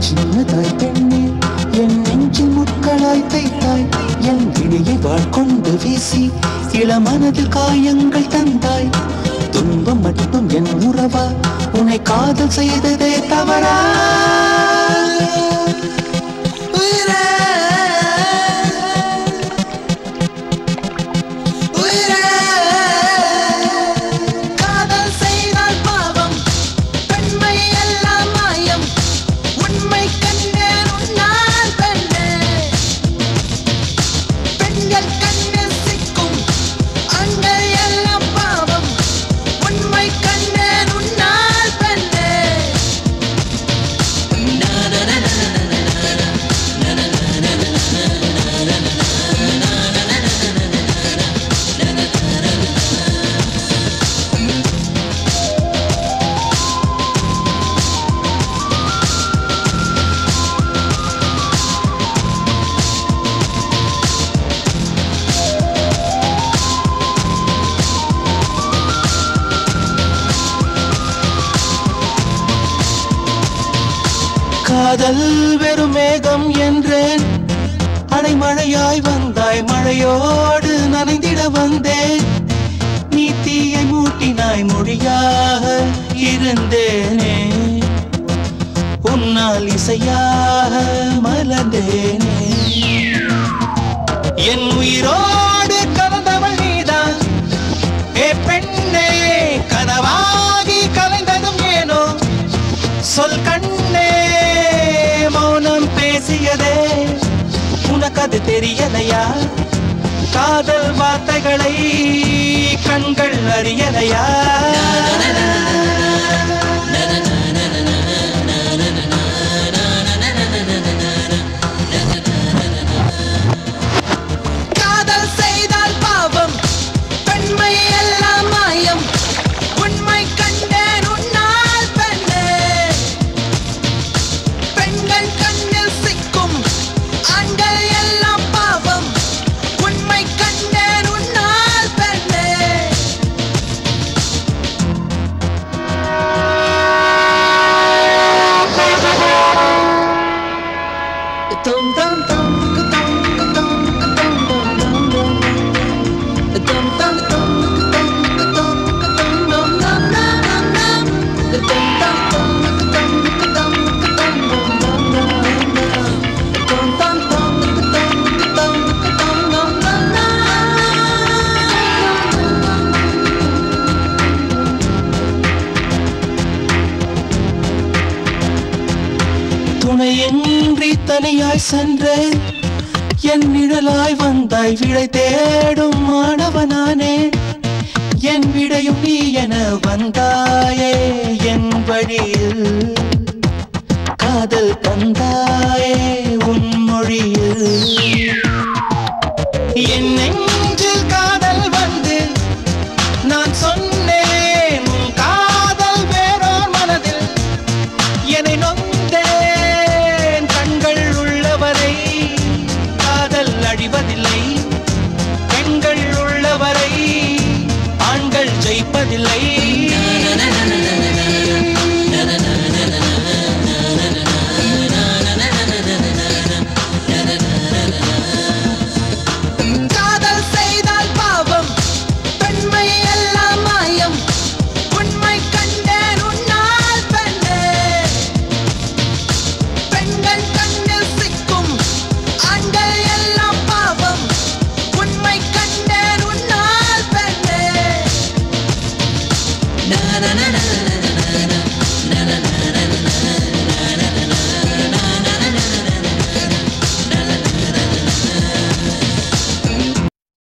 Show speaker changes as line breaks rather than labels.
சின்னதாய் பெண்ணே என் நெஞ்சில் முட்களாய் தைத்தாய் என் விழியை வாழ்கொண்டு வீசி இளமனதில் காயங்கள் தந்தாய் துன்பம் மட்டும் என் உறவா உன்னை காதல் செய்ததே தவறா காதல் வெறும் மேகம் என்றேன் அடைமழையாய் வந்தாய் மழையோடு நனைந்திட வந்தேன் நீ தீயை மூட்டினாய் மொழியாக இருந்தேனே உன்னால் இசையாக மலர்ந்தேனே என் உயிரோடு கலந்தவள் நீதான் ஏ பெண்ணே கனவாகி கலைந்ததும் ஏனோ சொல் கண்ணே மௌனம் பேசியதே உனக்கது தெரியலையா காதல் வார்த்தைகளை கண்கள் அறியலையா காதல் செய்தால் பாவம் பெண்மை எல்லாம் மாயம் உண்மை கண்டேன் உன்னால் பெண்ணே பெண்கள் கண்ணில் சிக்கும் ஆண்கள் எல்லாம் பாவம் உண்மை கண்டேன் உன்னால் பெண்ணே Dum dum dum dum dum dum dum dum dum dum dum துணையின்றி தனியாய் சென்றேன் என் நிழலாய் வந்தாய் விடை தேடும் மாணவனானே என் விடையும் நீ என வந்தாயே என் வழியில் காதல் தந்தாயே உன் மொழியில் என் நெஞ்சில் காதல் வந்து நான் சொன்னேன் உன் காதல் வேறோர் மனதில் என்னை நொந்தேன் கண்கள் உள்ளவரை காதல் அழிவதில்லை பெண்கள் உள்ளவரை ஆண்கள் ஜெயிப்பதில்லை காதல் செய்தால் பாவம் பெண்மை எல்லாம் மாயம் உண்மை கண்டேன் உன்னால் பெண்ணே பெண்கள் கண்ணில் சிக்கும் ஆண்கள் எல்லாம் பாவம் உண்மை கண்டேன் உன்னால் பெண்ணே na na na na na na na na